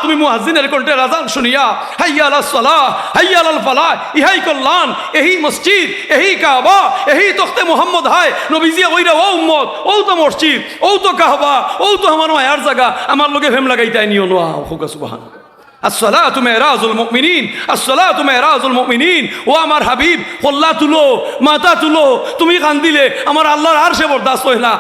তুমি মুয়াজ্জিনের কণ্ঠে আযান শুনিয়া হাইয়া আলাস সালাহ হাইয়া আলাল ফালাহ ইহাই কল্যাণ, এহি মসজিদ, এহি কাবা, এহি তখতে মুহাম্মদ হায়। নবীজিয়া কইরা ও উম্মত, ও তো মসজিদ, ও তো কাবা, ও তো আমার মায়ার জায়গা, আমার লগে ফেম লাগাইতাই নিও না। হুকা সুবহানাল্লাহ। আসসালাতু মিরাজুল মুমিনিন, আসসালাতু মিরাজুল মুমিনিন। ও আমার হাবিব, কল্লা তুলো, মাথা তুলো। তুমি কান্দিলে আমার আল্লাহর আরশে বরদাস্ত হয় না।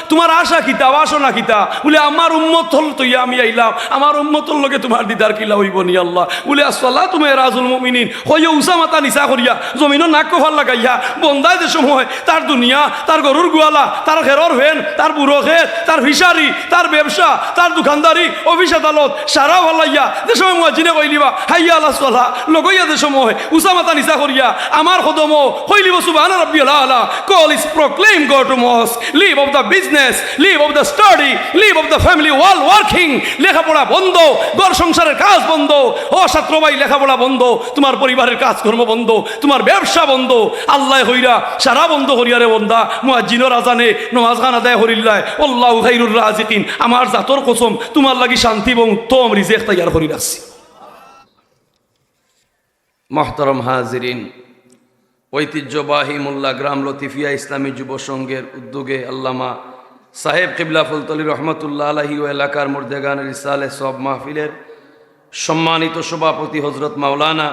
তোমার আশা কিতা, বাসনা কিতা? বলে আমার উম্মত হল তৈয়া আমি আইলাম, আমার উম্মতর লগে তোমার দিদার কিলা হইব নি আল্লাহ। বলে আসসালাতু মিরাজুল মুমিনিন হইয়া উসা মাথা নিচা করিয়া জমিনও নাক কফার লাগাইয়া বন্দায় যে সময় তার দুনিয়া, তার গরুর গোয়ালা, তার ঘেরর ভেন, তার বুড়ো খেত, তার ফিশারি, তার ব্যবসা, তার দোকানদারি, অফিস আদালত সারা ভালাইয়া যে সময় মুয়াজ্জিনে কইলিবা হাইয়া আলাস সালাহ লগইয়া যে সময় উসা মাথা নিচা করিয়া আমার কদম কইলিব সুবহানা রাব্বিয়াল আলা। Call is proclaim go to mosque, leave off the business, leave off the study, leave off the family while working. লেখাপড়া বন্ধ, ঘর সংসারের কাজ বন্ধ। ও ছাত্র ভাই, লেখাপড়া বন্ধ, তোমার পরিবারের কাজকর্ম বন্ধ, তোমার ব্যবসা বন্ধ। আল্লাহ হইরা সারা বন্ধ করিয়া রে বন্দা মুয়াজ্জিনের আজানে নামাজ গান আদায় করিল্লাহ। আল্লাহু খাইরুর রাজিকিন। আমার জাতর কসম তোমার লাগি শান্তি এবং উত্তম রিজিক তৈয়ার করি রাখছি। মুহতারাম হাজিরিন, ঐতিহ্যবাহী মোল্লা গ্রাম লতিফিয়া ইসলামী যুব সংঘের উদ্যোগে আল্লামা সাহেব কিবলা ফুলতলি রহমতুল্লাহ আলাইহি ও এলাকার মুর্দেগানের ইসালে সব মাহফিলের সম্মানিত সভাপতি হজরত মাওলানা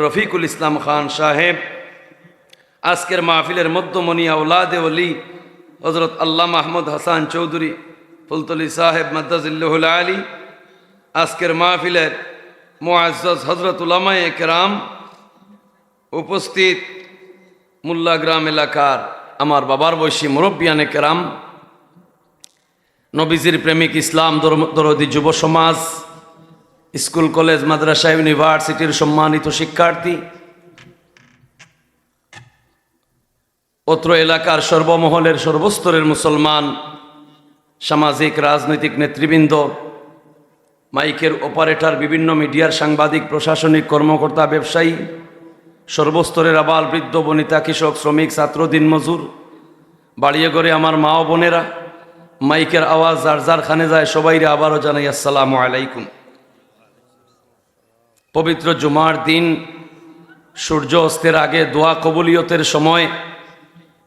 রফিকুল ইসলাম খান সাহেব, আজকের মাহফিলের মধ্যমণি আওলাদে ওলি হজরত আল্লামা মাহমুদ হাসান চৌধুরী ফুলতলি সাহেব মাদ্দাজিল্লাহুল আলী, আজকের মাহফিলের মুআজ্জাজ হজরত উলামায়ে কেরাম, উপস্থিত মোল্লা গ্রাম এলাকার আমার বাবার বয়সী মুরব্বিয়ানে কেরাম, নবীজির প্রেমিক, ইসলাম দরদি যুব সমাজ, স্কুল কলেজ মাদ্রাসা ইউনিভার্সিটির সম্মানিত শিক্ষার্থী, অত্র এলাকার সর্বমহলের সর্বস্তরের মুসলমান, সামাজিক রাজনৈতিক নেতৃবৃন্দ, মাইকের অপারেটর, বিভিন্ন মিডিয়ার সাংবাদিক, প্রশাসনিক কর্মকর্তা, ব্যবসায়ী, সর্বস্তরের আবাল বৃদ্ধ বনিতা, কৃষক, শ্রমিক, ছাত্র, দিনমজুর, বাড়িয়ে ঘরে আমার মা ও বোনেরা, মাইকের আওয়াজ যার যার খানে যায় সবাইরে আবারও জানাই আসসালামু আলাইকুম। পবিত্র জুমার দিন সূর্য অস্তের আগে দোয়া কবুলিয়তের সময়,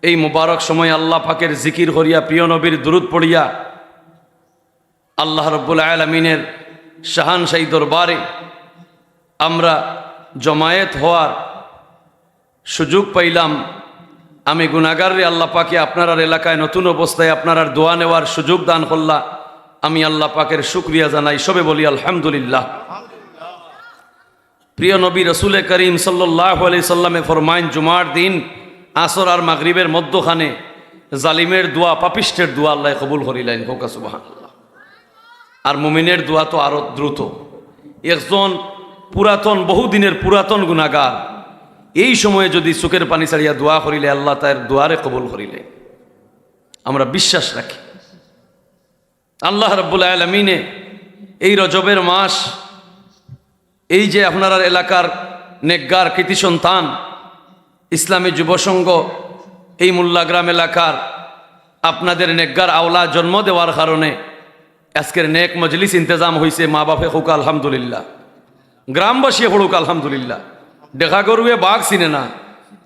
এই মুবারক সময় আল্লাহ পাকের জিকির করিয়া, প্রিয় নবীর দুরূদ পড়িয়া আল্লাহ রাব্বুল আলামিনের শাহানশাহী দরবারে আমরা জমায়েত হওয়ার সুযোগ পাইলাম। আমি গুনাহগার রে আল্লাহ পাকে আপনার এলাকায় নতুন অবস্থায় আপনার দোয়া নেওয়ার সুযোগ দান করলা। আমি আল্লাহ পাকের শুকরিয়া জানাই, সবে বলি আলহামদুলিল্লাহ। প্রিয় নবী রসুল করিম সাল্লাল্লাহু আলাইহি সাল্লামে ফরমাইন, জুমার দিন আসর আর মাগরিবের মধ্যখানে জালিমের দোয়া, পাপিষ্টের দোয়া আল্লাহ কবুল করিলেন। হোক সুবহানাল্লাহ। আর মুমিনের দোয়া তো আরো দ্রুত। একজন পুরাতন, বহুদিনের পুরাতন গুনাহগার এই সময়ে যদি চোখের পানি ছাড়িয়া দোয়া করিলে আল্লাহ তার দোয়ারে কবুল করিলে আমরা বিশ্বাস রাখি। আল্লাহ রাব্বুল আলামিনে এই রজবের মাস, এই যে আপনার এলাকার নেকগার কৃতি সন্তান ইসলামী যুব সংঘ, এই মোল্লা গ্রাম এলাকার আপনাদের নেকগার আওলা জন্ম দেওয়ার কারণে আজকের নেক মজলিস ইন্তজাম হয়েছে। মা বাপে হোক আলহামদুলিল্লাহ, গ্রামবাসী হোক আলহামদুলিল্লাহ। দেখা গরুয়ে বাঘ চিনে না,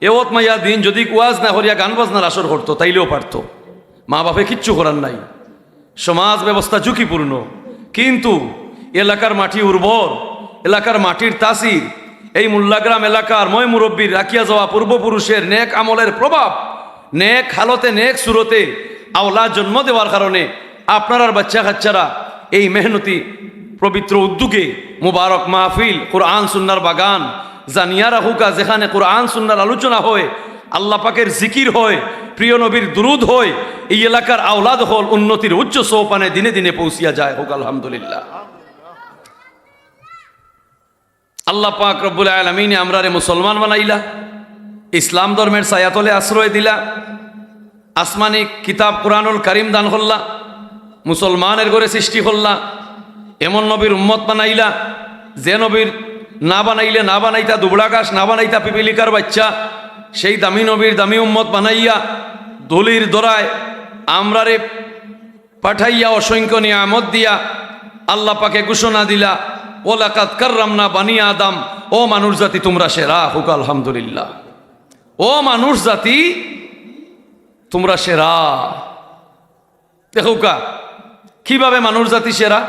এওত মাইয়া দিন যদি ওয়াজ না করিয়া গান বাজনার আসর করতো তাইলেও পারত। মা বাপে কিচ্ছু করার নাই। সমাজ ব্যবস্থা ঝুঁকিপূর্ণ, কিন্তু এলাকার মাটি উর্বর, এলাকার মাটির তাসির, এই মোল্লাগ্রাম এলাকার ময় মুরব্বীর রাখিয়া যাওয়া পূর্বপুরুষের নেক আমলের প্রভাব, নেক হালতে, নেক সুরতে আওলা জন্ম দেওয়ার কারণে আপনার বাচ্চা কাচ্চারা এই মেহনতি পবিত্র উদ্যোগে মুবারক মাহফিল, কোরআন সুন্নার বাগান, জানিয়া রাহুকা, যেখানে কোরআন সুন্নার আলোচনা হয়, আল্লাহ পাকের জিকির হয়, প্রিয় নবীর দুরুদ হয়, এই এলাকার আওলাদ হল উন্নতির উচ্চ সোপানে দিনে দিনে পৌঁছিয়া যায়। হোক আলহামদুলিল্লাহ। আল্লাহ পাক রব্বুল আলামিন আমরারে মুসলমান বানাইলা, ইসলাম ধর্মের ছায়াতলে আশ্রয় দিলা, আসমানি কিতাব কুরআনুল কারীম দান করলা, মুসলমানের ঘরে সৃষ্টি করলা, এমন নবীর উম্মত বানাইলা যে নবীর না বানাইলে না বানাইতা দুবড়া ঘাস, না বানাইতা পিপিলিকার বাচ্চা, সেই দামি নবীর দামি উম্মত বানাইয়া ধুলির দরায় আমরারে পাঠাইয়া অসংখ্য নিয়ামত দিয়া আল্লাহ পাকে ঘোষণা দিলা ওয়ালাকাদ কাররামনা বানি আদম, ও মানুষ জাতি তোমরা সেরা। হুক আলহামদুলিল্লাহ। ও মানুষ জাতি তোমরা সেরা। দেখো কা কিভাবে মানুষ জাতি সেরা।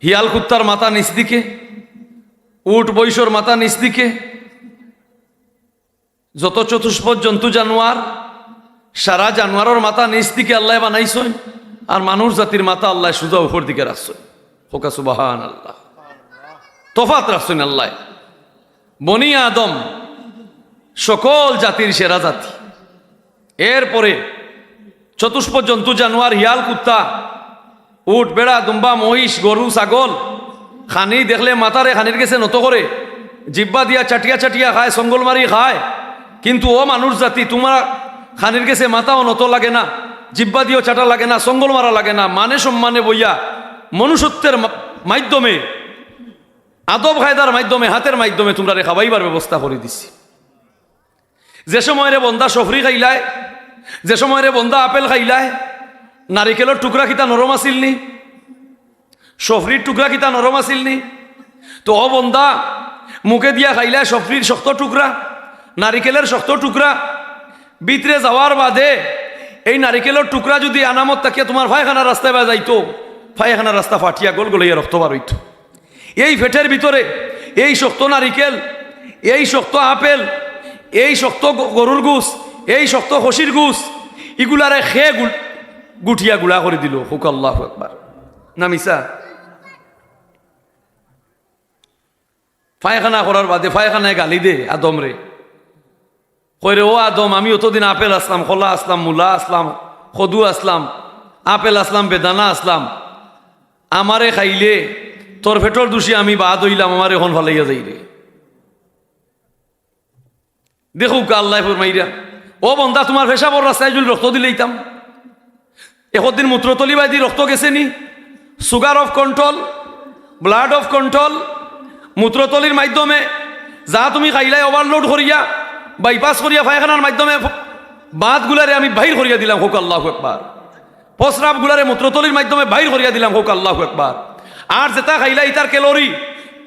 হিয়াল কুত্তার মাথা নিচ দিকে, উট বৈশর মাথা নিচ দিকে, যত চতুষ্পদ জন্তু জানোয়ার সারা জানোয়ারের মাথা নিচ দিকে আল্লাহ বানাইছেন, আর মানুষ জাতির মাথা আল্লাহ সুজা উপর দিকে রাখছেন। হোকা সুবহান আল্লাহ। তফাত রাখছেন আল্লাহ। বনি আদম সকল জাতির সেরা জাতি। এরপরে চতুষ্পদ জন্তু জানোয়ার হিয়াল কুত্তা, উট বেড়া দুম্বা মহিষ গরু ছাগল খানি দেখলে মাথারে খানির গেছে নত করে জিব্বা দিয়া চাটিয়া চাটিয়া খায়, সঙ্গল মারি খায়। কিন্তু ও মানুষ জাতি তোমার খানির গেছে মাথাও নত লাগে না, জিব্বা দিয়েও চাটা লাগে না, সঙ্গল মারা লাগে না। মানে সম্মানে বইয়া মনুষ্যত্বের মাধ্যমে, আদব কায়দার মাধ্যমে, হাতের মাধ্যমে তোমরা রে খাবাইবার ব্যবস্থা করে দিছি। যে সময় রে বন্দা সফরি খাইলায়, যে সময় রে বন্দা আপেল খাইলায়, নারিকেলের টুকরা কিতা নরম আছিল নি? সফরির টুকরা কিতা নরম আছিল নি? তো ও বন্দা মুখে দিয়া খাইলায় সফরির শক্ত টুকরা, নারিকেলের শক্ত টুকরা। ভিতরে যাওয়ার বাদে এই নারিকেলের টুকরা যদি আনামত তাকিয়া তোমার পায়খানার রাস্তায় বা যাইতো, পায়খানার রাস্তা ফাটিয়া গোল গলাইয়া রক্ত বার হইতো। এই ফেটের ভিতরে এই শক্ত নারিকেল, এই শক্ত আপেল, এই শক্ত গরুর গুস, এই শক্ত খসির গুস, এগুলারে খেয়ে গুটিয়া গুড়া করে দিল। হুক আল্লাহু আকবার। না মিসা? পায়খানা করার বাদে পায়খানায় গালি দে আদম রে, কইরে ও আদম আমি অতদিন আপেল আসলাম, খোলা আসলাম, মূলা আসলাম, খদু আসলাম, আপেল আসলাম, বেদানা আসলাম, আমারে খাইলে তোর ফেটর দোষী আমি বাদ হইলাম, আমার এখন ফালাইয়া যাই রে। দেখুক আল্লাহ ফরমাইরা, ও বন্দা তোমার পেশাবর রাস্তায় যদি রক্ত দিলেইতাম, একদিন মূত্রতলি বাইদি রক্ত গেছে নি? Sugar of control, blood of control, মূত্রতলির মাধ্যমে যা তুমি খাইলাই ওভারলোড করিয়া বাইপাস করিয়া পায়খানার মাধ্যমে বাদ গুলারে আমি বাহির করিয়া দিলাম। হোক আল্লাহু আকবার। প্রস্রাব গুলারে মূত্রতলির মাধ্যমে বাহির করিয়া দিলাম। হোক আল্লাহু আকবার। আর যেটা খাইলা ইতার ক্যালোরি,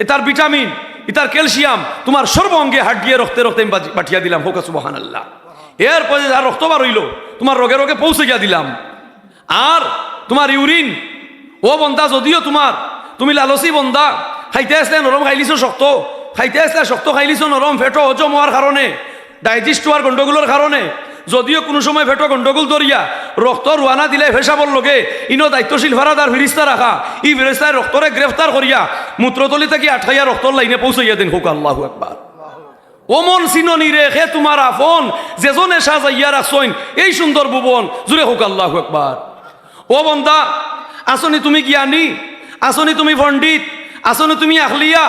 ইতার ভিটামিন, ইতার ক্যালসিয়াম তোমার সর্ব অঙ্গে হাট দিয়ে রক্তে রক্তে আমি পাঠিয়া দিলাম। হোক সুবহানাল্লাহ। এরপরে আর রক্ত বার হইল তোমার রোগে রোগে পৌঁছে গিয়া দিলাম। আর তোমার ইউরিন, ও বন্দা যদিও তুমি লালসি বন্দা, খাইতে আসলে নরম খাইলিছো শক্ত, খাইতে আসলে শক্ত খাইলিছো নরম, ফেটো হজম হওয়ার কারণে, ডাইজেস্ট হওয়ার গন্ডগোলের কারণে, যদিও কোনো সময় ফেটো গন্ডগোল ধরিয়া রক্ত রুয়ানা দিলে ফেসাবর লোকে ইনো দায়িত্বশীল ফারাদার ফিরিস্তা রাখা, ই ফিরিস্তায় রক্তরে গ্রেফতার করিয়া মূত্রতলি থেকে আঠাইয়া রক্তর লাইনে পৌঁছাইয়া দেন। হোক আল্লাহু আকবার। ওমন সিননি রে হে তোমার আফন, যেজনে সাজাইয়া রাখছইন এই সুন্দর ভুবন, জুড়ে হোক আল্লাহু আকবার। ও বন্দা আসনি তুমি জ্ঞানী, আসনি তুমি পণ্ডিত, আসনি তুমি আখলিয়া,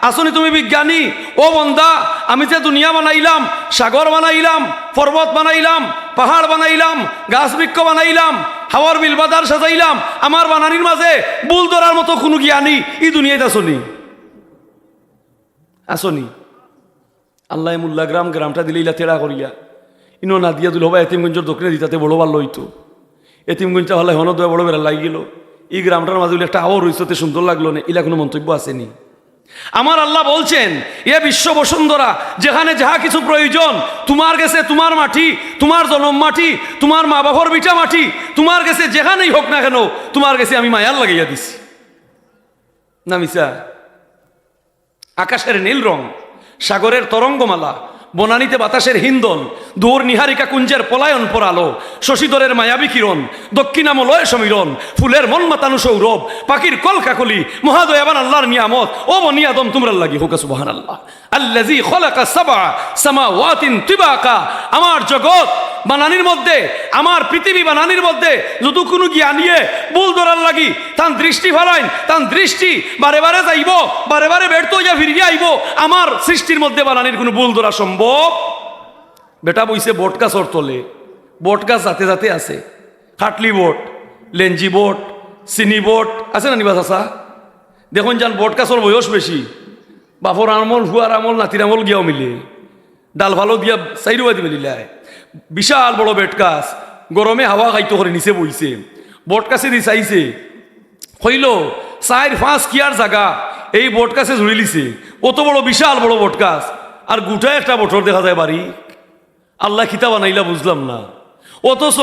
আসনি তুমি বিজ্ঞানী। ও বন্দা আমি যে দুনিয়া বানাইলাম, সাগর বানাইলাম, পর্বত বানাইলাম, পাহাড় বানাইলাম, গাছ বৃক্ষ বানাইলাম, হাওয়ার বিল বাজার সাজাইলাম, আমার বানানির মাঝে বুল ধরার মতো কোনো জ্ঞানী এই দুনিয়াতে আসনি? আসনি? আল্লাহ মুল্লা গ্রামটা দিলেইলা তেড়া করিয়া ইনো না দিয়া দিল হবা এতিমগঞ্জের দক্ষিণে দিতাতে বড় ভালো হইতো। এতিমগঞ্জটা হলে হন দয়া বড় বেড়া লাগি গেল। এই গ্রামটার মাঝে একটা আওয়ার হইতে সুন্দর লাগলো না, এলা কোনো মন্তব্য আসেনি। আমার আল্লাহ বলছেন এ বিশ্ব বসুন্ধরা, যেখানে যাহা কিছু প্রয়োজন তোমার গেছে, তোমার মাটি, তোমার জনম মাটি, তোমার মা বাবার বিটা মাটি, তোমার গেছে যেখানেই হোক না কেন, তোমার গেছে আমি মায়ার লাগাইয়া দিছি। না মিসা? আকাশের নীল রং, সাগরের তরঙ্গমালা, বনানীতে বাতাসের হিন্দন, দূর নিহারিকা কুঞ্জের পলায়ন পরালো, শশীধরের মায়াবী কিরণ, দক্ষিণামলয় সমীরণ, ফুলের মন মাতানু সৌরভ, পাখির কলকাকলি, মহাদয়াবান আল্লাহর নিয়ামত। ও বনি আদম তোমরা লাগি হোক সুবহানাল্লাহ। আল্লাযী খালাকা সাবআ সামাওয়াতিন তিবাকা। আমার জগৎ বানানির মধ্যে, আমার পৃথিবী বানানির মধ্যে যদি কোনো জ্ঞানীয়ে ভুল ধরার লাগি তান দৃষ্টি ফেলাইন, তান দৃষ্টি বারে বারে যাইব, বারে বারে ব্যর্থ হইয়া ফিরিয়ে আইব। আমার সৃষ্টির মধ্যে বানানির কোনো ভুল ধরা সম্ভব? বেটা বইছে বট গাছর তলে, বট গাছ যাতে যাতে আছে, খাটলি বট, লেঞ্জি বট, চিনি বট আছে না নিবাস আসা? দেখুন যান বট গাছর বয়স বেশি, বাপর আমল, হুয়ার আমল, নাতির আমল গিয়াও মিলে, ডাল ভালো দিয়া চাইরুয়া দিবে লিলায়। বিশাল বড় বেট গাছ, গরমে হাওয়া খাইতো করে নিচে বইছে, বট গাছে দি চাইছে, হইল 4-5 কিয়ার জায়গা এই বটগাছে ঝুড়ি লিছে, অত বড় বিশাল বড় বটগাছ, আর গুটায় একটা বটর দেখা যায় বাড়ি। আল্লাহ খিতা বানাইলা বুঝলাম না। অথচ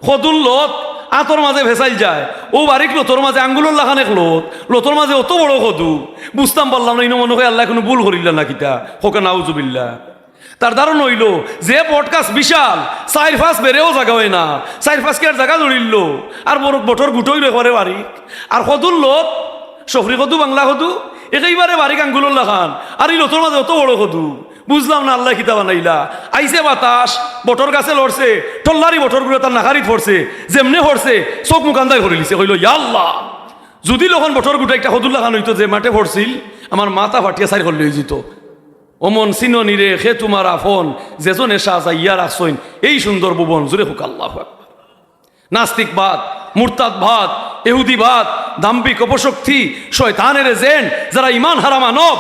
সদুল লত আতর মাঝে ভেসাইল যায়, ও বারিক লতর মাঝে আঙ্গুলের লাখানেক লতর মাঝে অত বড় সদু, বুঝতাম পারলাম না। ইনো মনে হয় আল্লাহ কোনো ভুল করিল না কিতা, হোকে নাউজুবিল্লাহ। তার ধারণ হইল যে বটগাছ বিশাল, 4-5 বেড়েও জায়গা হয় না, 4-5 কিয়ার জায়গা ধরিল, আর বড় বটর গুটোই রেখে বাড়ি। আর সদুল লত সফরি সদু বাংলা সদু একেবারে বারিক আঙ্গুলের লাখান, আর এই লতর মাঝে অত বড় সদু, বুঝলাম না আল্লাহ কিতা বানাইলা। আইসে বাতাস, বটর গাছে লড়ছে, টল্লারি বটর গুলো তার নাকারিত পড়ছে, যেমনে পড়ছে চোখ মুখান্দায় ভরে লিছে। হইল ইয়া আল্লাহ, যদি লখন বটর গুটা একটা সদুল্লা খান হইতো যে মাঠে পড়ছিল, আমার মাথা ফাটিয়া সাইড করলে যেত। অমন সিননি রে খে তোমার আফন, যেজন এসা যায় ইয়া রাখছইন এই সুন্দর ভুবন জুড়ে হুক আল্লাহ আকবার। নাস্তিকবাদ, মুরতাদবাদ, ইহুদিবাদ, দাম্ভিক অপশক্তি, শয়তানের এজেন্ট, যারা ইমান হারা মানব,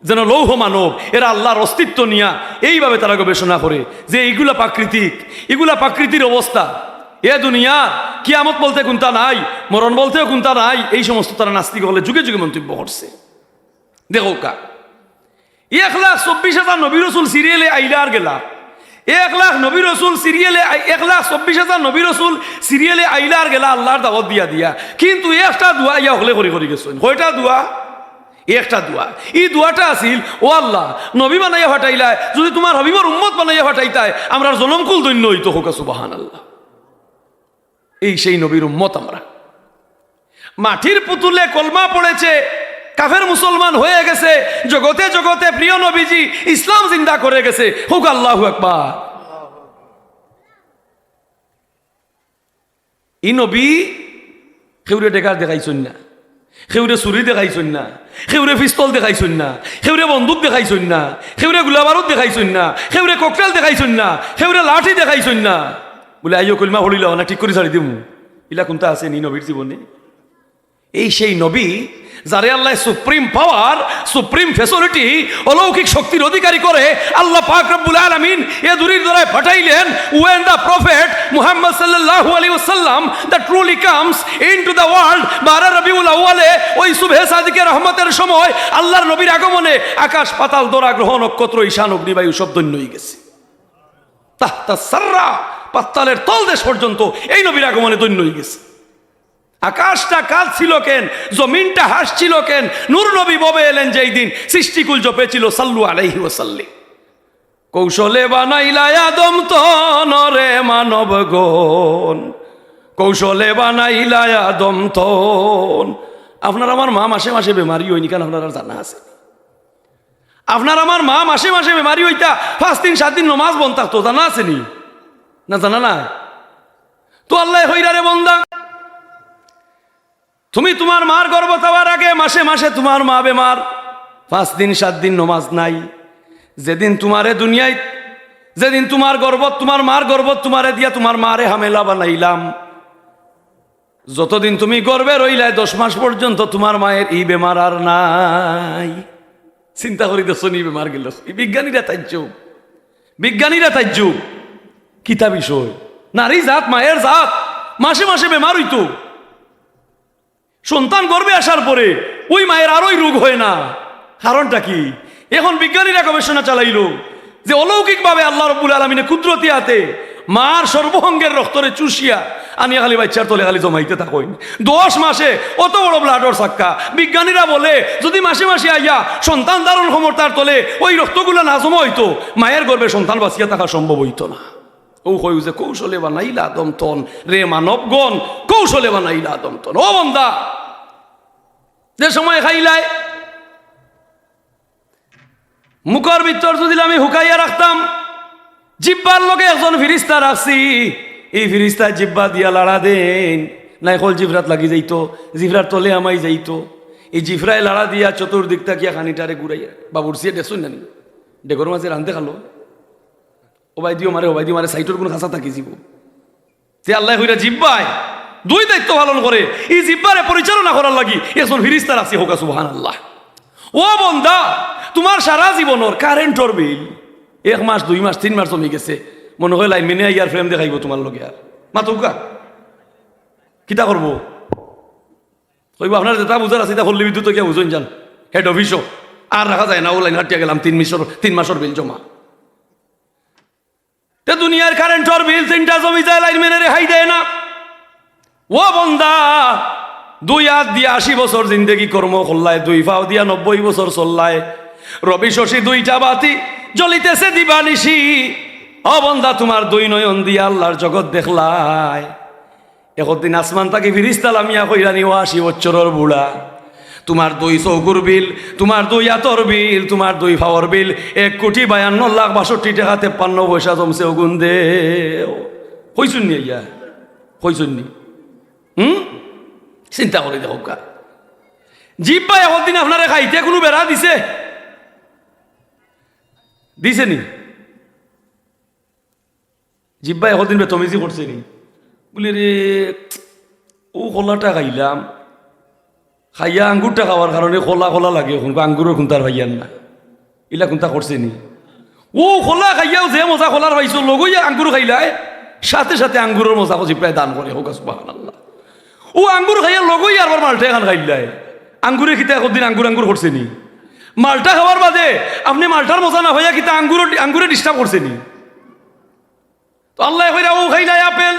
যেন লৌহ মানব, এরা আল্লাহর অস্তিত্ব নিয়া এইভাবে তারা গবেষণা করে যে এইগুলা প্রাকৃতিক, এগুলা প্রাকৃতির অবস্থা, এ দুনিয়া কিয়ামত বলতে কোনটা নাই, মরণ বলতেও কোনটা নাই, এই সমস্ত তারা নাস্তিক হলে যুগে যুগে মন্তব্য করছে। দেখো কা 1,24,000 নবী রসুল সিরিয়ালে আইলা আর গেলা, 1,00,000 নবী রসুল সিরিয়ালে, 1,24,000 নবী রসুল সিরিয়ালে আইলা আর গেলা আল্লাহর দাওয়াত দিয়া দিয়া, কিন্তু একটা দোয়া ইয়া হলে করে গেছেন। কয়টা দোয়া? একটা দোয়া। এই দোয়াটা আছিল, ও আল্লাহ নবী বানাইয়া ফাটাইলায়, যদি তোমার হবিবর উম্মত বানাইয়া ফাটাইতায় আমরা জনমকুল দৈন্য হইতো, হোক সুবহানাল্লাহ। এই সেই নবীর উম্মত আমরা। মাটির পুতুলে কলমা পড়েছে, কাফের মুসলমান হয়ে গেছে, জগতে জগতে প্রিয় নবীজি ইসলাম জিন্দা করে গেছে, হোক আল্লাহু আকবার। এই নবী কেউরে ডেকার দেখাইছেন না, কেউরে চুরি দেখাইছেন না, কেউরে পিস্তল দেখাইছেন না, কেউরে বন্দুক দেখাইছেন না, কেউরে গোলাবারুদ দেখাইছেন না, কেউরে ককটেল দেখাইছেন না, কেউরে লাঠি দেখাইছেন না। বলে আইও কলমা পড়িল না, ঠিক করে ছাড়ি দিমু, ইলা কোনটা আছে নি নবীর জীবনে? এই সেই নবী যারে আল্লাহ সুপ্রিম পাওয়ার, সুপ্রিম ফ্যাসিলিটি, অলৌকিক শক্তির অধিকারী করে আল্লাহ পাক রব্বুল আলামিন এ দুরির দ্বারায় পাঠাইলেন। when the prophet Muhammad sallallahu alaihi wasallam that truly comes into the world, 12 Rabiul আউয়ালে ওই সুবহে সাদিকের রহমতের সময় আল্লাহর নবীর আগমনে আকাশ পাতাল দরা গ্রহ নক্ষত্র ঈশান অগ্নিবায়ু সব ধন্য হয়ে গেছে। তাহতা সাররা, পাতালের তলদেশ পর্যন্ত এই নবীর আগমনে ধন্য হয়ে গেছে। আকাশটা কাঁদছিল কেন, জমিনটা হাসছিল কেন? নূর নবী ববে এলেন যেই দিন, সৃষ্টিকুল জপেছিল সাল্লু আলাইহি ওয়াসাল্লাম। কৌশলে বানাইলা আদম তন রে মানবগণ, কৌশলে বানাইলা আদম তন। আপনার আমার মা মাসে মাসে বেমারি হয়নি কেন? আপনার জানা আছে? আপনার আমার মা মাসে মাসে বেমারি হইতা 5 দিন 7 দিন নমাজ বন্ধ থাকতো, জানা আসেনি? না জানা না? তো আল্লাহ হইরা রে বন্দা, তুমি তোমার মার গর্ভ পাওয়ার আগে মাসে মাসে তোমার মা বেমার, 5 দিন 7 দিন নমাজ নাই। যেদিন তোমারে দুনিয়ায়, যেদিন তোমার গর্ভত, তোমার মার গর্ভত তোমারে দিয়া তোমার মারে হামেলা বানাইলাম, যতদিন তুমি গর্বে রইলাই 10 মাস পর্যন্ত তোমার মায়ের এই বেমার আর নাই। চিন্তা করি দেখছো নি বেমার গেল? বিজ্ঞানীরা তাইজ, বিজ্ঞানীরা তাইজ কিতা বিষয়। নারী জাত, মায়ের জাত মাসে মাসে বেমার হইতো, সন্তান গর্ভে আসার পরে ওই মায়ের আরোই রোগ হয় না। কারণটা কি? এখন বিজ্ঞানীরা গবেষণা চালাইল যে অলৌকিকভাবে আল্লাহ রব্বুল আলামিনের কুদরতি হাতে মার সর্বঙ্গের রক্তরে চুষিয়া আনিয়া খালি বাচ্চার তলে খালি জমাইতে থাকইন 10 মাসে অত বড় ব্লাডর সাক্কা। বিজ্ঞানীরা বলে যদি মাসে মাসে আইয়া সন্তান ধারণ ক্ষমতার তলে ওই রক্তগুলো না জমা হইতো, মায়ের গর্ভে সন্তান বাঁচিয়া থাকা সম্ভব হইতো না। ও কই যে কৌশলে বানাইলা আদম তন রে মানবগণ, কৌশলে বানাইলা আদম তন। ও বন্দা, যে সময় খাইলায় মুখর ভিতর যদি আমি হুকাইয়া রাখতাম, জিব্বার লগে একজন ফিরিস্তা রাখছি, এই ফিরিস্তা জিব্বা দিয়া লাড়া দেন, নাই হল জিভরাত লাগি যাইত, জিভরার তলে আমাই যাইত। এই জিভরায় লাড়া দিয়া চতুর্দিক তাকিয়া খানিটারে ঘুরাইয়া বাবুর সিয়ে দেখুন না ডেগর মাঝে রান্ধতে খালো, ওবাই দিও মারে সাইটর কোনো খাঁচা থাকি যাব। যে আল্লাহ হইরা জিব্বায় 2 দায়িত্ব পালন করে, এই জিব্বারে পরিচালনা করার লাগি একজন ফিরিস্তা রাখছি, হোক সুবহানাল্লাহ। ও বন্দা, তোমার সারা জীবনের কারেন্টর বিল 1 মাস 2 মাস 3 মাস জমি গেছে, মনে হয় লাইন মেনে ইয়ার ফ্রেম দেখাইব তোমার লগে, আর মাতুকা কিতা করবো? কইব আপনার যেটা বুঝার আছে এটা হল্লি বিদ্যুৎ গিয়া বুঝুন যান হেড অফিসও আর রাখা যায় না, ও লাইন হাটিয়া গেলাম 3 মাসের বিল জমা। দুনিয়ার কারেন্টর বিল 3টা জমি যায়, লাইনম্যানের রেহাই দেয় না। ও বন্দা, 2 হাত দিয়া 80 বছর জিন্দগি কর্ম করলায়, 2 পাও দিয়া 90 বছর চললায়, রবি শশী 2টা বাতি জ্বলিতেছে দিবানিশি। ও বন্দা, তোমার 2 নয়ন দিয়া আল্লাহর জগৎ দেখলায়। একদিন আসমান তাকে ফিরিস্তা লামিয়া কইরানি, ও 80 বছরের বুড়া, তোমার 2 চৌকুর বিল, তোমার 2 হাতর বিল, তোমার 2 পাওয়ার বিল 1,52,62,62 টাকা 53 পয়সা জমছে। ওগুন দে কইছুন নি ইয়া, কইছুন নি? চিন্তা করে দেখো কা জিব্বা একদিন আপনারে খাইতে কোনো বেড়া দিছে? দিছে নি? জিব্বা একদিন বেতমিজি করছে নি? বলি রে ও খোলাটা খাইলাম, খাইয়া আঙ্গুরটা খাওয়ার কারণে খোলা খোলা লাগে, এখন আঙ্গুরের খুন্তার ভাইয়ান না, ইলা খুন্তা করছে নি? ও খোলা খাইয়াও যে মজা খোলার পাইছো, লগইয়া আঙ্গুর খাইলায়, সাথে সাথে আঙ্গুরের মজা জিব্বায় দান করে, হোক সুবহানাল্লাহ। ও আঙ্গুর খাইয়া লগই আর মালটা এখান খাইলাই, আঙ্গুরে খিতা একদিন আঙ্গুর করছে নি? মালটা খাওয়ার বাদে আপনি মালটার মজা না হইয়া কিতা আঙ্গুরে ডিস্টার্ব করছে নি? তো আল্লাহ কইরা ও খাইলাই আপেল,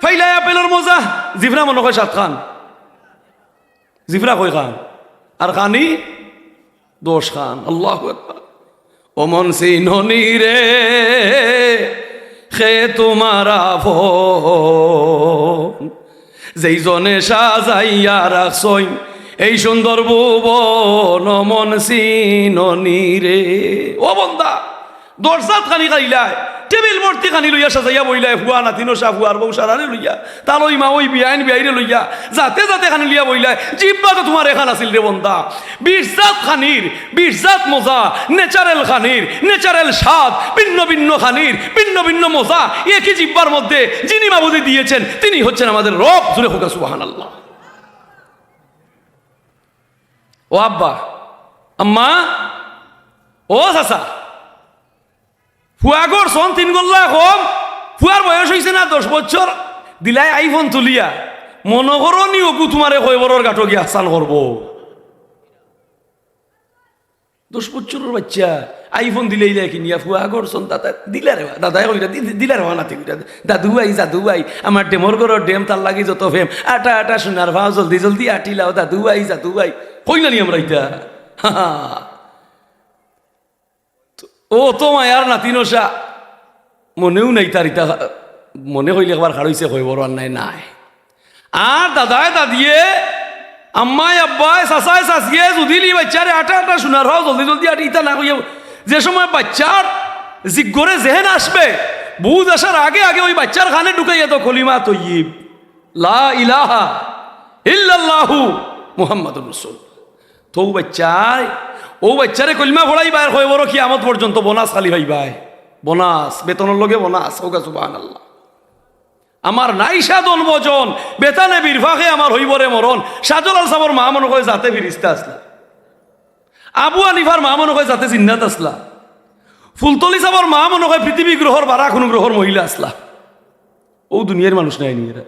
ফাইলাই আপেলের মজা, জিভরা মনে হয় 7 খান, জিভরা কয় খান আর খানি 10 খান। আল্লাহু আকবার। ও মন সিননি রে খে তোমার আপন, যেই জনে সাজাইয়া রাখছই এই সুন্দর ভুবন, মন সিননি রে। ও বন্দা, 10 সাত খানি খাইলাই, টেবিল ভর্তি খানি লইয়া সাজাইয়া বইলাই, ফুয়া নাতিনো সা ফুয়ার বউ সারারে লইয়া, তালই মা ওই বিয়াইরে লইয়া, যাতে যাতে খানি লইয়া বইলাই। জিব্বা তো তোমার এখান আছিল রে বন্দা। 20 জাত খানির 20 জাত মজা, ন্যাচারাল খানির ন্যাচারাল স্বাদ, ভিন্ন ভিন্ন খানির ভিন্ন ভিন্ন মজা একই জিব্বার মধ্যে যিনি মাবুদি দিয়েছেন তিনি হচ্ছেন আমাদের রব। জুড়ে হোক সুবহানাল্লাহ। ও আব্বা, আম্মা, ও চাচা, ফুয়া করছন 3 গোল্লা কম, ফুয়ার বয়স হয়েছে না 10 বছর, দিলাই আইফোন তুলিয়া, মনে করো নি ওকু তোমারে কয়বরের গাঁটো গিয়া স্নান করবো? 10 বছরের বাচ্চা আইফোন দিলেই কিনিয়া ফুয়া করছন, দাদা দিলা রে, দাদাই কইরা দিলা রে নাতি কইরা, দাদু ভাই আমার ডেমর ঘরের ডেম তার লাগি যত ফেম, আটা আটা সোনার ভাও জলদি জলদি আটিলাও, দাদু ভাই কইলা নি আমরা ইটা? ও তো মায়ার নাতিনসা মনেও নাই তার, ইটা মনে হইলে একবার খাড়ইছে কই বড় নাই নাই। আর দাদায় দাদিয়ে, আম্মাই আব্বাই চাচাই চাচিয়ে যদিলি বাচ্চারে আটা আটা শোনার হও জলদি জলদি আটি, ইটা না কইয়া যে সময় বাচ্চার জিজ্ঞরে জেহেন আসবে, বুঝ আসার আগে আগে ওই বাচ্চার খানে ঢুকাইয়া তো কলিমা তৈয়িব লা ইলাহা ইল্লাল্লাহু মুহাম্মাদুর রাসূল। তো বাচ্চারে কলিমা পড়াইবা, আর কয় বড় কিয়ামত পর্যন্ত বোনাস খালি হইবাই, বোনাস, বেতনের লগে বোনাস। হোক সুবহানাল্লাহ। আমার নাই সাধন বজন, বেতানে বিরফাকে আমার হইবরে মরণ। সাজলাল সাবর মা মনে কয় যাতে ফিরিস্তা আসলা, আবু হানিফার মা মনে কয় যাতে জিন্নাত আসলা, ফুলতলি সাবর মা মনে কয় পৃথিবী গ্রহর বারা কোনো গ্রহর মহিলা আসলা। ও দুনিয়ার মানুষ নাই নি এরা,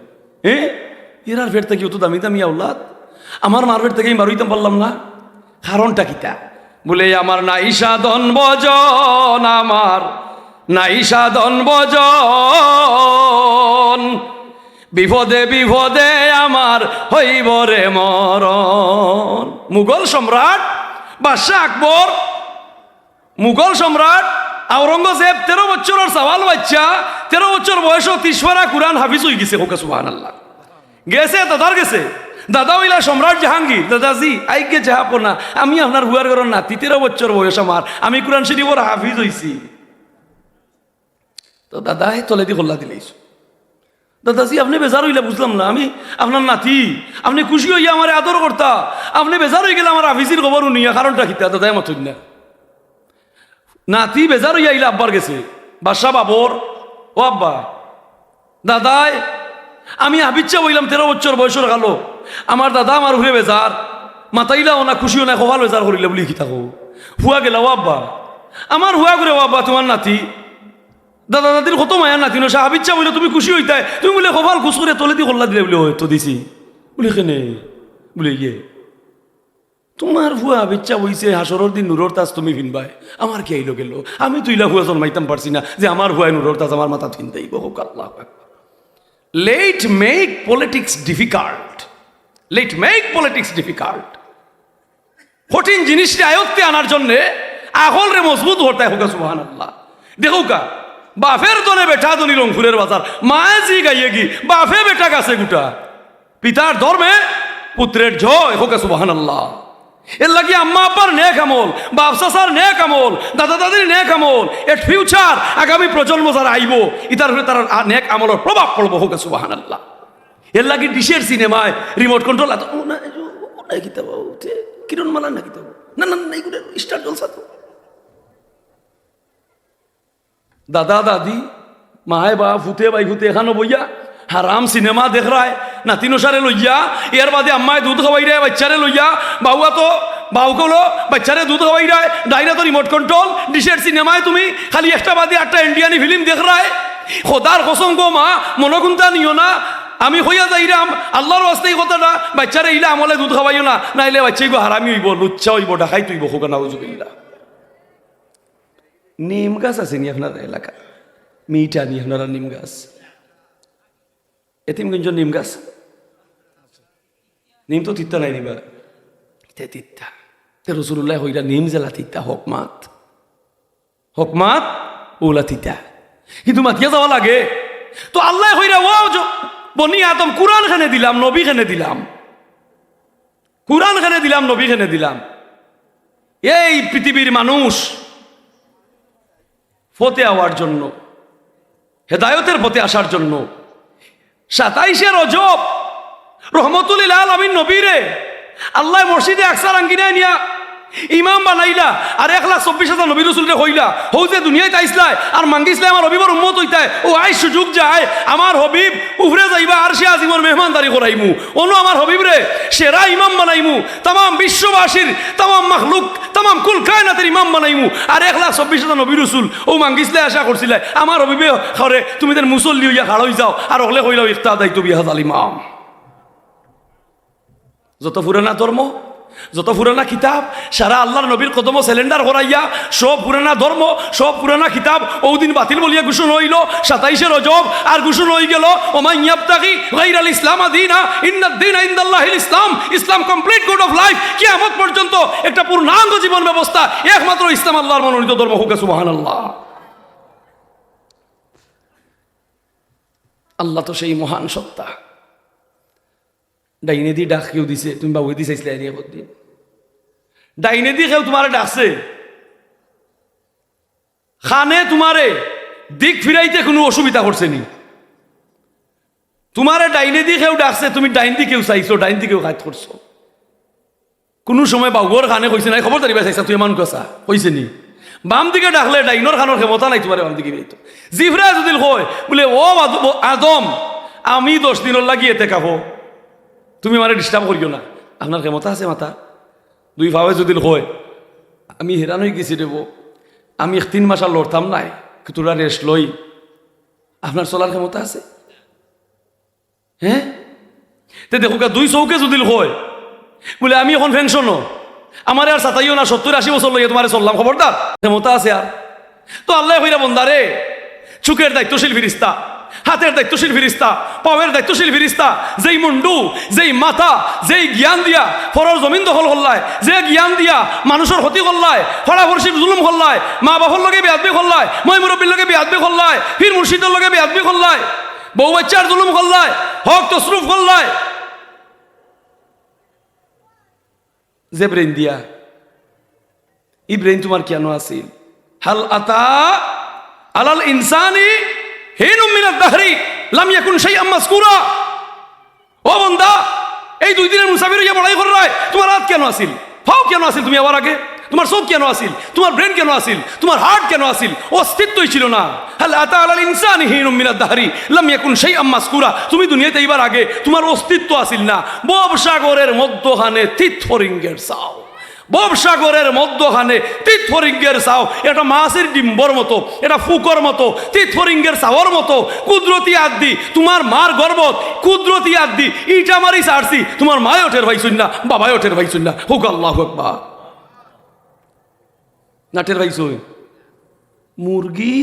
এরার ফের থেকে অত দামি দামি আওলাদ, আমার মার ফের থেকে মারইতাম পারলাম না। কারণটা কিতা? বলে আমার নাই সাধন বজন, আমার নাই সাধন বজন, বিপদে বিপদে আমার হইবরে মরণ। মুঘল সম্রাট বাদশাহ আকবর, মুঘল সম্রাট আওরঙ্গজেব 13 বছরের সওয়াল বাচ্চা, 13 বছর বয়স 30 পারা কুরআন হাফিজ হয়ে গেছে। হোক সুবহানাল্লাহ। গেছে দাদার গেছে, দাদা হইলা সম্রাট জাহাঙ্গীর, দাদাজি আইকে যাহাপো না, আমি আপনার হুয়ার ঘরের নাতি, 13 বছর বয়স আমার, আমি কুরআন শরীফের হাফিজ হইছি। তো দাদাই তলে দিয়ে খোল্লা দিলেইছ, দাদাজি আপনি বেজার হইলে বুঝলাম না, আমি আপনার নাতি, আপনি খুশি হইয়া আমার আদর করতা, আপনি বেজার হয়ে গেলে আমার হাফিজির খবর নিয়া, কারণটা কিতা? দাদাই মতন না, নাতি বেজার হইয়া আইলে আব্বার গেছে, বাদশা বাবর, ও আব্বা দাদাই আমি হাফিজা বইলাম 13 বছর বয়সের কালো, আমার দাদা আমার ঘুরে বেজার, মাতাইলাও না খুশিও না, কপাল বেজার করিলে বলি কি থাকো। হুয়া গেলা, ও আব্বা আমার হুয়া ঘুরে, ও আব্বা তোমার নাতি, দাদা দাদির কত মায়ার নাতি না, হাফিজা বইলে তুমি খুশি হইতাই, তুমি বলে কপাল খুশ করে তলে দিয়ে কল্লা দিলে বলে হয়তো দিছি বলি কেনে বলে ইয়ে তোমার ভুয়া বিচ্ছা হইছে হাসরের দিন নুরর তাজ তুমি ভিনবাই আমার কি আইলো গেল আমি তুইলা ভুয়া জন্মাইতাম পারছি না যে আমার ভুয়ায় নুরর তাজ আমার মাথা ভিনতেই হোক আল্লাহ let make politics difficult let make politics difficult কঠিন জিনিসটা আয়ত্তে আনার জন্যে আগল রে মজবুত হতে হোক সুবহানাল্লাহ দেখো কা বাফের দনে বেঠা দনি রংপুরের বাজার মায়ে জি গাইয়ে গি বাফে বেটা গাছে গুটা পিতার ধর্মে পুত্রের জয় হোক সুবহানাল্লাহ এর লাগি আম্মা আব্বার নেক আমল বাপ চাচার নেক আমল দাদা দাদির নেক আমল এর ফিউচার আগামী প্রজন্ম যারা আইব ইতার উপরে তার নেক আমলের প্রভাব পড়বো হোক সুবহানাল্লাহ এর লাগি ডিশের সিনেমায় রিমোট কন্ট্রোল কিরণ মালা না কিতাব না না না এগুলো স্টার জলসা তো দাদা দাদি মায় বা ফুতে বাই ফুতে এখানো বইয়া হারাম সিনেমা দেখ রায় নাতিনো সারে লইয়া এর বাদে আম্মায় দুধ খাওয়াই রে বাচ্চারে লইয়া বাউয়া তো বাউকলো বাচ্চারে দুধ খাওয়াই রায় ডাইরা তো রিমোট কন্ট্রোল ডিশের সিনেমায় তুমি খালি একটা বাদে একটা ইন্ডিয়ানি ফিল্ম দেখ রায় খোদার কসম গো মা মনকুন্তা নিও না আমি হইয়া যাইরাম আল্লাহর ওয়াস্তে এই কথাটা বাচ্চারে ইলা আমলে দুধ খাওয়াইও না নাইলে বাচ্চাই গো হারামি হইব লুচ্চা হইব ডাকাই তুইব হোক নাউজুবিল্লাহ নিম গাছ আছে নি আপনার এলাকা মিঠা নি আপনারা নিম গাছ এতিমগঞ্জ নিম গাছ নিম তো তিত্তা নাই নিবা তিত্তা রসুল্লাহ হইরা নিম জেলা তিত্তা হকমাত হকমাত ওলা তিত্তা কিন্তু মাতিয়া যাওয়া লাগে তো আল্লাহ হইরা ও বনি আদম কুরআন খানে দিলাম নবী খানে দিলাম কুরআন খানে দিলাম নবী খানে দিলাম এই পৃথিবীর মানুষ ফতে হওয়ার জন্য হেদায়তের পথে আসার জন্য 27 রজব রহমতুল আলামিন নবীরে আল্লাহ মসজিদে আকসার আঙ্গিনায় নিয়া ইমাম বানাইলা আর 1,24,000 নবী রাসূলরে হইলা হৌ যে দুনিয়ায় তাইসলায় আর মাঙ্গিসলায় আমার হবিবর উম্মত হইতায় ও আই সুযোগ যায় আমার হবিব উফরে যাইবা আর সে আজিমর মেহমানদারি করাইমু অনু আমার হবিব রে সেরা ইমাম বানাইমু তামাম বিশ্ববাসীর তামাম মাখলুক তামাম কুল কায়নাতের ইমাম বানাইমু আর 1,24,000 নবী রাসূল ও মাঙ্গিসলায় আশা করছিলায় আমার হবিবে খরে তুমি দেন মুসল্লি হইয়া খাড় হই যাও আর হলে কইলাও ইফতাদাইতু বিহাযাল ইমাম যত পুরানা ধর্ম যত পুরানা কিতাব সারা আল্লাহর নবীর কদম সিলিন্ডার করাইয়া সব পুরানা ধর্ম সব পুরানা কিতাব ওদিন বাতিল বলিয়া ঘোষণা হইল 27 রজব আর ঘোষণা হয়ে গেল ওমান ইয়াবতাগি গায়রাল ইসলাম দীনা ইন্নাদ দীনা ইনদাল্লাহিল ইসলাম ইসলাম কমপ্লিট কোড অফ লাইফ কিয়ামত পর্যন্ত একটা পূর্ণাঙ্গ জীবন ব্যবস্থা একমাত্র ইসলাম আল্লাহর মনোনীত ধর্ম হোক সুবহানাল্লাহ আল্লাহ তো সেই মহান সত্তা ডাইনে দি ডাক কেউ দিছে তুমি বাবু দি চাইছিলে এরিয়া দিন ডাইনে দি কেউ তোমারে ডাকছে খানে তোমারে দিক ফিরাইতে কোনো অসুবিধা করছে নি তোমারে ডাইনে দি কেউ ডাকছে তুমি ডাইন দি কেউ চাইছো ডাইন দি কেউ খাত করছো কোনো সময় বাবুর খানে কইছে নাই খবর দাঁড়িয়ে চাইছা তুই এমন কথা কইছে নি বাম দিকে ডাকলে ডাইনোর খানোর ক্ষমতা নাই তোমার বাম দিকে বেরোতো জিফরা যদি কয় বলে ও আদম আমি 10 দিনের লাগিয়ে এতে খাবো তুমি মানে ডিস্টার্ব করিও না আপনার ক্ষমতা আছে মাথা দুই ভাবে যদি হয় আমি হেরান হয়ে গেছি দেব আমি 3 মাস আর লড়তাম নাই তোরা রেস্ট লই আপনার চলার ক্ষমতা আছে হ্যাঁ তে দেখো দুই চৌকে যদি হয় বলে আমি এখন পেনশনও আমার আর 27 না 70-80 বছর লইয়া তোমার চললাম খবরদার ক্ষমতা আছে আর তো আল্লাহ হইরা বন্দারে চুকের দায়িত্বশীল ফিরিস্তা হাতের দায়িত্বশীল ফিরিস্তা পাওয়ের দায়িত্বশীল ফিরিস্তা যেই মুন্ডু যেই মাথা যেই জ্ঞান দিয়া ফরর জমিন দখল করলায় যে জ্ঞান দিয়া মানুষের ক্ষতি করলায় ফরাফরশির জুলুম করলায় মা বাপর লগে বেয়াদবি করলায় মই মুরব্বীর লগে বেয়াদবি করলায় ফির মুর্শিদের লগে বেয়াদবি করলায় বউ বাচ্চার জুলুম করলায় হক তসরুফ করলায় যে ব্রেন দিয়া এই ব্রেন তোমার কেন আছিল হাল আতা আলাল ইনসানি হিনুম মিনাদ দাহরি লাম ইয়াকুন শাইআম মাযকুরা ও বান্দা এই 2 দিনের মুসাফির হইয়া বড়াই কর রায় তোমার হাত কেন আছিল ফাও কেন আছিল তুমি আবার আগে তোমার চোখ কেন আছিল তোমার ব্রেন কেন আছিল তোমার হার্ট কেন আছিল অস্তিত্বই ছিল না হাল আতা আলাল ইনসানি হিনুম মিনাদ দাহরি লাম ইয়াকুন শাইআম মাযকুরা তুমি দুনিয়াতে এইবার আগে তোমার অস্তিত্ব আছিল না বব সাগরের মধ্যখানে তিতফরিঙ্গের চাও ববসাগরের মধ্যখানে তীর্থরিঙ্গের চাও, এটা মাছের ডিম্বর মতো, এটা ফুকর মতো, তীর্থরিঙ্গের চাওয়ার মতো কুদরতি আদি তোমার মার গর্বত কুদরতি আদি ইটা মারি ছাড়ছি, তোমার মায় ওঠের ভাইছুন না, বাবাই ওঠের ভাইছুন না, হুক আল্লাহু আকবার। নাটের ভাইছুন মুরগি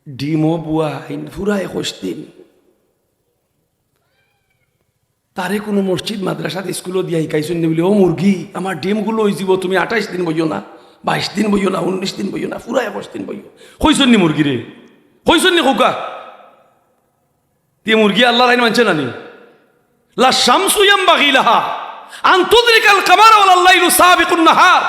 ডিমো বুয়া ফুরায় 21 দিন, তারে কোনো মসজিদ মাদ্রাসাত স্কুলও দিয়া শিকাইছেন বলে, ও মুরগি আমার ডিমগুলো হয়ে যাব, তুমি 28 দিন বইও না, 22 দিন বইও না, 19 দিন বইও না, পুরা 21 দিন বইও। হইছেন নি মুরগি রে, হইছেন নি খোকা? তে মুরগি আল্লাহর আইন মানছে না নি? লা শামসু ইয়ামবাগি লাহা আন তুদরিকাল কামারা ওয়াল লাইলু সাবিকুন নাহার।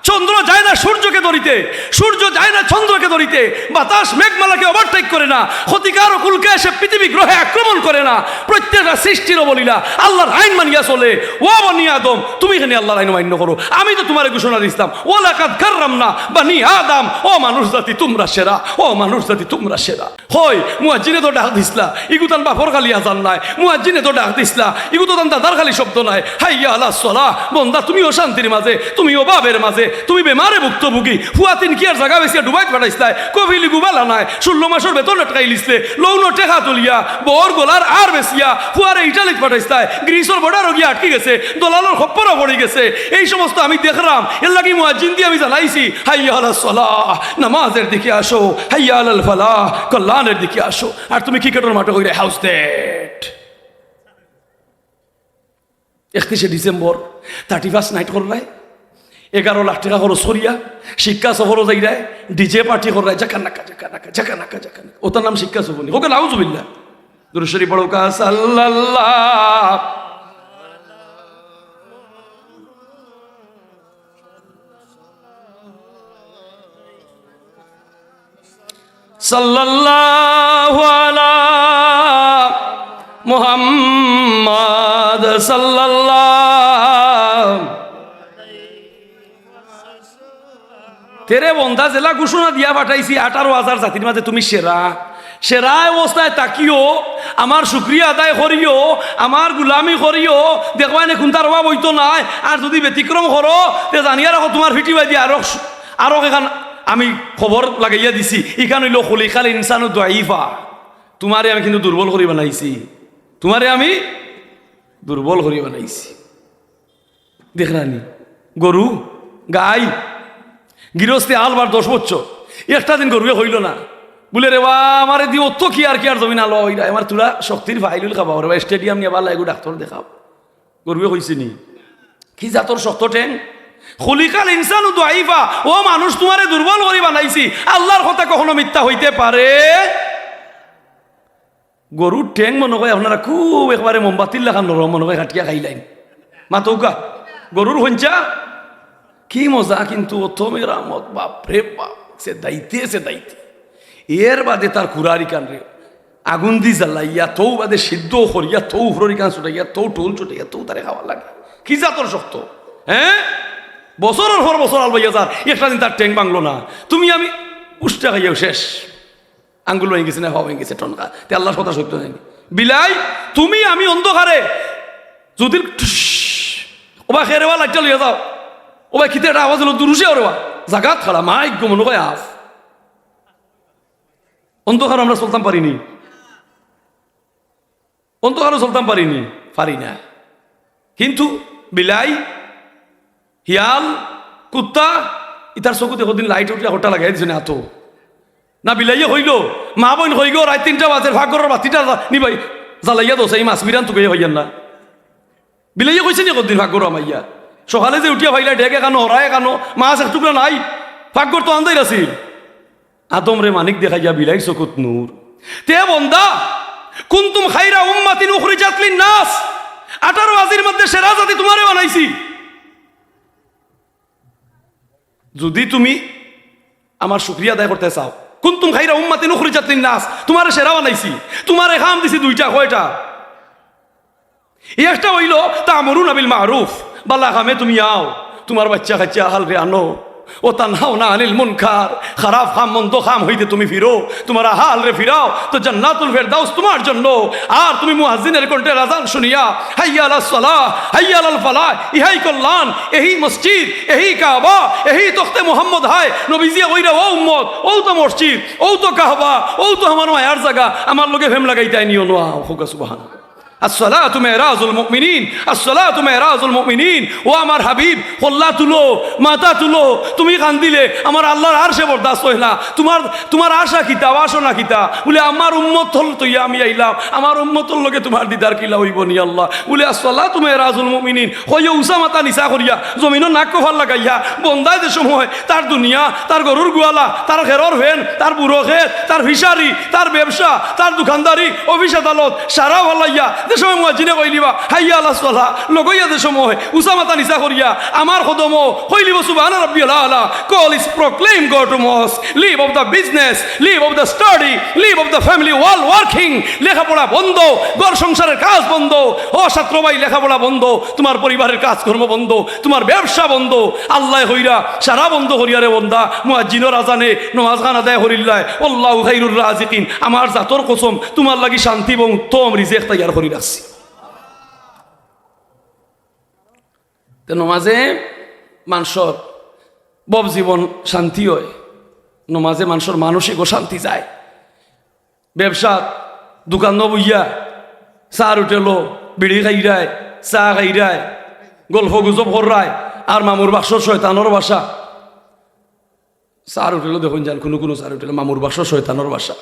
চন্দ্র যায় না সূর্যকে ধরিতে, সূর্য যায় না চন্দ্রকে ধরিতে, বাতাস মেঘমালাকে ওভারটেক করে না, ক্ষতিকার কুলকে এসে পৃথিবী গ্রহে আক্রমণ করে না। প্রত্যেকটা সৃষ্টিরও বলিলা আল্লাহর আইন মানিয়া চলে। ও বনি আদম, তুমি এখানে আল্লাহর আইন মান্য করো। আমি তো তোমার ঘোষণা দিতাম, ও লাকাদ কাররামনা বানি আদম, ও মানুষ জাতি তোমরা সেরা, ও মানুষ জাতি তোমরা সেরা। হয় মুয়াজ্জিনে তো ডাক দিসলা, ইগুতান বাপর খালি আজান নাই, মুয়াজ্জিনে তো ডাক দিসলা, ইগুতান দাদার খালি শব্দ নাই। হাইয়া আলাস সালাহ, বন্দা তুমিও শান্তির মাঝে, তুমিও বাবের মাঝে, তুমি বেমারে ভুক্তভোগী। ফুয়াতিন কি আর জায়গা বেশি ডুবাইত পাঠাইছলাই, কবিলি গুবালা নাই, 16 মাসের বেতন আটকাই লিসলে, লৌন টেকা তুলিয়া বর গোলার আর বেসিয়া ফুয়ারে ইটালিত পাঠাইছলাই, গ্রিসর বর্ডারও গিয়ে আটকে গেছে, দলালর খপ্পরও পড়ে গেছে। এই সমস্ত আমি দেখলাম, এর লাগি মুয়াজ্জিন দিয়ে আমি জানাইছি, হাইয়া আলাস সালাহ, নামাজের দিকে আসো, হাইয়া আলাল ফালাহ, কল্যাণের দিকে আসো। আর তুমি ক্রিকেটের মাঠে কইরে হাউস ডেট। 31 ডিসেম্বর 31 নাইট করলাই, 11 লাখ টাকা খরচ করিয়া শিক্ষা সফরও যাই রায়, ডিজে পার্টি করাই, জাকা নাকা জাকা নাকা জাকা নাকা জাকা নাকা, ওটার নাম শিক্ষা সফর। ওকে নাউজুবিল্লাহ, দুরূদ শরীফ পড়ো কা সাল্লাল্লাহ। সাল্লাল্লাহু আলা মুহাম্মাদ সাল্লাল্লাহ। তেরে বন্ধা জেলা ঘোষণা দিয়া পাঠাইছি 18,000 জাতির মাঝে তুমি সেরা। সেরা অবস্থায় তাকিও, আমার শুক্রিয়া আদায় করিও, আমার গুলামি করিও, দেখবা না কোনটার অভাব হইতো নাই। আর যদি ব্যতিক্রম করো তে জানিয়া রাখো তোমার ফিটি বাই দিয়ে আরো এখান আমি খবর লাগাইয়া দিছি, ইখান হইল খলিকাল ইনসানু দাইফা। তোমারে আমি কিন্তু দুর্বল করি বানাইছি, তোমারে আমি দুর্বল করি বানাইছি। দেখরানি গরু গাই গৃহস্থে আলবার 10 বছর একটা দিন গরুয়ে হইল না, বলে রে বা আমার দি অত কি আর জমিন আলো হইরা আমার তুলা শক্তির ফাইলুল খাবা রে বা স্টেডিয়াম নিয়ে ভালো এগো ডাক্তার দেখাও। গরুয়ে হইছে নি কি জাতর শক্ত ঠেং? খলিকাল ইনসানু দাইফা, ও মানুষ তোমারে দুর্বল করি বানাইছি। আল্লাহর কথা কখনো মিথ্যা হইতে পারে? গরুর ঠেং মনে হয় আপনারা খুব একবারে মোমবাতির লাগান নরম মনে হয় ঘাটিয়া খাইলাইন মাতৌকা গরুর হঞ্চা কি মজা। কিন্তু অত মেরামত বাপরে বাপ, সে দাইতে সে দাইতে এর বাদে তার কুরারি কান রে আগুন দি জ্বালাইয়া তৌ বাদে সিদ্ধ করিয়া তৌ হুররি কান ছুটাইয়া তৌ টোল ছুটাইয়া তৌ তারে খাওয়া লাগে। কি জাতর শক্ত হ্যাঁ? বছরের পর বছর আলবাইয়া যার একটা দিন তার ঠেং ভাঙলো না। তুমি আমি উষ্টা খাইয়াও শেষ, আঙ্গুল হয়ে গেছে না হওয়া হয়ে গেছে টনকা। তে আল্লাহর কথা সত্য হয়নি বিলাই। তুমি আমি অন্ধকারে যদি ওবা খেরেওয়া লাইটটা লইয়া যাও, ওবা খিতে একটা আওয়াজ হলো দুরুসে ওরবা জাগাত খাড়া মাইক মনে হয় আফ। অন্ধকার আমরা চলতাম পারিনি, অন্ধকারও চলতাম পারিনি, পারি না। কিন্তু বিলাই হিয়াল কুত্তা ইতার চকুতে কদিন লাইট উঠিয়া হটা লাগাই দিছে না এত না। বিলাইয়া হইল মা বোন হই গো রাত 3টা বাজে ভাগরের বাতিটা নিবাই জ্বালাইয়া দোষ এই মাছ বিরান তুকে হইয়ান না। বিলাইয়া কইছে নি কদিন ভাগর আমাইয়া সকালে যে উঠিয়া ভাইলা ঢেকে কানো হরায় কানো মাছ এক টুকরা নাই, ভাগর তো আন্দাই আছিল। আদম রে মানিক দেখাইয়া বিলাই চকুত নূর। তে বন্দা কুনতুম খাইরা উম্মাতিন উখরিজাত লিন-নাস, 18 আজির মধ্যে সেরা জাতি তোমারে বানাইছি। যদি তুমি আমার শুকরিয়া আদায় করতে চাও, কুনতুম খাইরা উম্মাতিন উখরিজাত লিন-নাস, তোমারে সেরা বানাইছি। তোমারে খাম দিছি 2টা, কয়টা? একটা হইল তা'মুরুনা বিল মা'রুফ, বালা কামে তুমি আও, তোমার বাচ্চা কাচ্চা হাল রে আনো, ও তানহাউনা আনিল মুনকার, খারাপ কাম মন্দ কাম হইতে তুমি ফিরো, তোমার হাল রে ফিরাও, তো জান্নাতুল ফেরদাউস তোমার জন্য। আর তুমি মুয়াজ্জিনের কণ্ঠের আযান শুনিয়া হাইয়া আলাস সালাহ হাইয়া আলাল ফালাহ, ইহাই কল্যাণ, এহি মসজিদ, এহি কাবা, এহি তখতে মুহাম্মদ হায়। নবীজি কইরা ও উম্মত, ও তো মসজিদ, ও তো কাবা, ও তো আমার মায়ার জায়গা, আমার লগে ফেম লাগাইতে নিও না। হুকা সুবহানাল্লাহ। আসসালাতু মেরাজুল মুমিনিন, আসসালাতু মেরাজুল মুমিনিন। ও আমার হাবিব, কল্লা তুলো, মাথা তুলো। তুমি কান্দিলে আমার আল্লাহর আরশে বরদাস্ত হয় না। তোমার আশা কিতা, বাসনা কিতা? বলে আমার উম্মত হল তৈয়া আমি আইলাম, আমার উম্মতর লগে তোমার দিদার কিলা হইব নি আল্লাহ। বলে আসসালাতু মেরাজুল মুমিনিন হইয়া উসা মাথা নিচা করিয়া জমিনও নাক কফার লাগাইয়া বন্দায় যে সময় তার দুনিয়া, তার গরুর গোয়ালা, তার ঘেরর ভেন, তার বুড়ো খেত, তার ফিশারি, তার ব্যবসা, তার দোকানদারি, অফিস আদালত সারা ভালাইয়া যে সময় মুয়াজ্জিনে কইলিবা হাইয়া আলাস সালাহ, লগইয়া যে সময় উসা মাথা নিচা করিয়া আমার কদম কইলিব সুবহানা রাব্বিয়াল আলা। Call is proclaim go to mosque, leave off the business, leave off the study, leave off the family while working. লেখাপড়া বন্ধ, ঘর সংসারের কাজ বন্ধ। ও ছাত্র ভাই, লেখাপড়া বন্ধ, তোমার পরিবারের কাজকর্ম বন্ধ, তোমার ব্যবসা বন্ধ। আল্লাহ হইরা সারা বন্ধ করিয়া রে বন্দা, মুয়াজ্জিনের আজানে নামাজ গান আদায় করিল্লাহ, আল্লাহু খাইরুর রাজিকিন। আমার জাতর কসম, তোমার লাগি শান্তি এবং উত্তম রিজিক তৈয়ার করি রাখছি। নমাজে মানুষের বব জীবন শান্তি হয়, নমাজে মানুষের মানসিক শান্তি যায়। ব্যবসা দোকান বইয়া চার উঠেলো, বিড়ি খাইরায়, চা খাইরায়, গল্প গুজব করায়, আর মামুর বাক্স শয়তানোর বাসা। চার উঠেলো দেখুন যান, কোনো কোনো চার উঠেলো মামুর বাক্স শয়তানোর বাসা।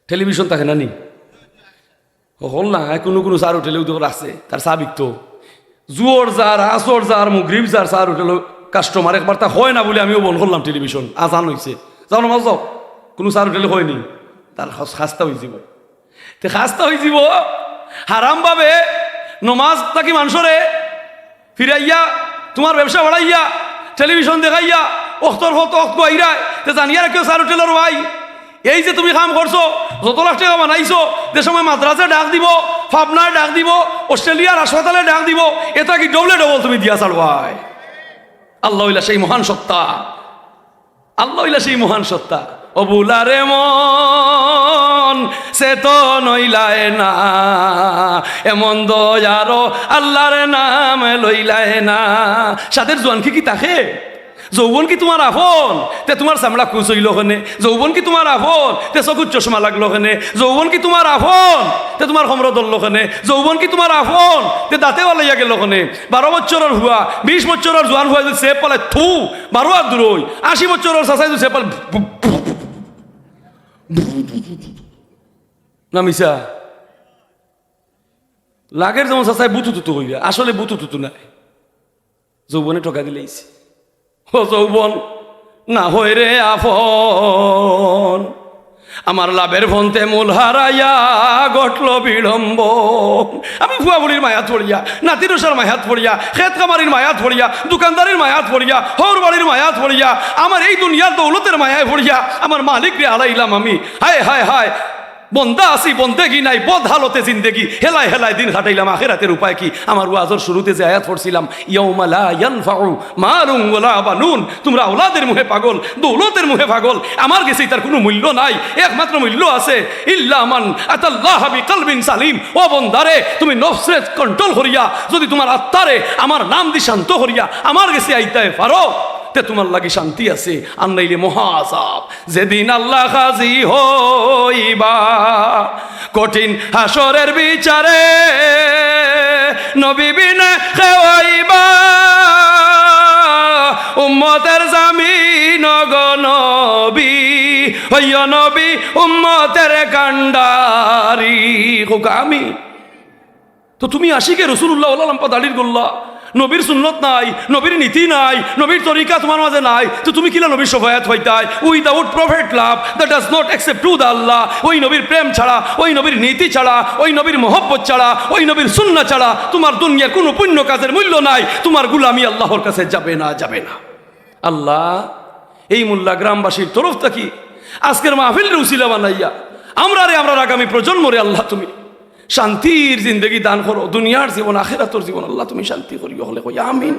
টেলিভিশন থাকে না নি হল না, কোনো কোনো চার উঠেলেও তো আছে তার চা বিকতো। জুয়োর যার, আসর যার, মুগরিব যার চার উঠেলো কাস্টমার একবার তা হয় না বলে আমিও বন্ধ করলাম টেলিভিশন। আজান হয়েছে, যাও নামাজ যাও, কোনো চার উঠেলে হয়নি, তার খাস্তা হয়ে যাব। তে খাস্তা হয়ে যাব হারাম ভাবে নমাজ তাকি মানুষরে ফিরাইয়া, তোমার ব্যবসা বাড়াইয়া, টেলিভিশন দেখাইয়া, অক্তর হত অক্ত আইরায়, তে জানিয়া কেউ চার উঠেলোর ভাই এই যে তুমি কাম করছো, যত লাখ টাকা বানাইছো, যে সময় মাদ্রাসে ডাক দিব, পাবনায় ডাক দিব, অস্ট্রেলিয়ার হাসপাতালে ডাক দিব, এটা কি ডবল তুমি দিয়া চালবাই? আল্লাহ হইলা সেই মহান সত্তা, আল্লাহ হইলা সেই মহান সত্তা। অবুলারে মন সে তো নইলায় না, এমন দয়ারো আল্লাহর নাম লইলায় না। সাদের জোয়ান কি তাকে যৌবন কি তোমার আফন, তে তোমার চামড়া কুচ হইল ওখানে। যৌবন কি তোমার আফন, তে চকুর চশমা লাগলো ওখানে। যৌবন কি তোমার আফন, তে তোমার সমর ধরল ওখানে। যৌবন কি তোমার আফন, তে দাঁতে ওলাইয়া গেল ওখানে। 12 বছরের হুয়া, 20 বছরের জোয়ান হুয়া সে পালে থু 12 আর দূরই, 80 বছরের চাচাই সে পালে না মিশা লাগের যেমন চাচাই বুতু তুতু হইয়া, আসলে বুতু তুতু নাই, যৌবনে ঠকা দিলেইছে। ও যৌবন না হয় রে আফন, আমার লাভের ফন্তে মূল হারাইয়া ঘটল বিড়ম্ব। আমি ভুয়া বুড়ির মায়াত পড়িয়া, নাতিরসার মায়াত পড়িয়া, খেত কামারির মায়াত পড়িয়া, দোকানদারির মায়াত পড়িয়া, হর বাড়ির মায়াত পড়িয়া, আমার এই দুনিয়ার দৌলতের মায়ায় পড়িয়া আমার মালিক রে হারাইলাম আমি। হায় হায় হায়, বন্দা আসি বন্দেগি নাই, বদ হালতে জিন্দেগি, হেলায় হেলায় দিন কাটাইলাম, আখিরাতের উপায় কি? আমার ওয়াজের শুরুতে যে আয়াত পড়ছিলাম, ইয়াউমা লা ইয়ানফাউ মালুন ওয়ালা বানুন, তোমরা আওলাদের মুহে পাগল, দৌলতের মুহে পাগল, আমার কাছে তার কোনো মূল্য নাই। একমাত্র মূল্য আছে ইল্লা মান আতাল্লাহ বিকলবিন সালিম। ও বন্দারে, তুমি নফসে কন্ট্রোল করিয়া যদি তোমার আত্মারে আমার নাম দি শান্ত করিয়া আমার কাছে আইতে পারো, তোমার লাগি শান্তি আছে। আর নাইলে মহাযাব, যেদিন আল্লাহ হাজি হইবা কঠিন হাসরের বিচারে, নবী বিনে খেওয়াইবা উম্মতের জামিন গো নবী, হইয়া নবী উম্মতের কান্ডারি। আমি তো তুমি আশিকে রাসূলুল্লাহ ওয়াল্লাহ দাড়ির গোল্লা, নবীর সুন্নত নাই, নবীর নীতি নাই, নবীর তরিকা তোমার মাঝে নাই, তো তুমি কিলা নবীর শফায়াত হইতাই? Without prophet love that does not accept to the Allah. ওই নবীর প্রেম ছাড়া, ওই নবীর নীতি ছাড়া, ওই নবীর মহব্বত ছাড়া, ওই নবীর সুন্নাহ ছাড়া তোমার দুনিয়ার কোনো পুণ্য কাজের মূল্য নাই। তোমার গুলামি আল্লাহর কাছে যাবে না, যাবে না। আল্লাহ এই মোল্লা গ্রামবাসীর তরফ থেকে আজকের মাহফিলের উসিলা বানাইয়া আমরা আগামী প্রজন্মরে আল্লাহ তুমি শান্তির জিন্দগি দান করো, দুনিয়ার জীবন আখিরাতের জীবন আল্লাহ তুমি শান্তি করিও। হলে কই আমিন।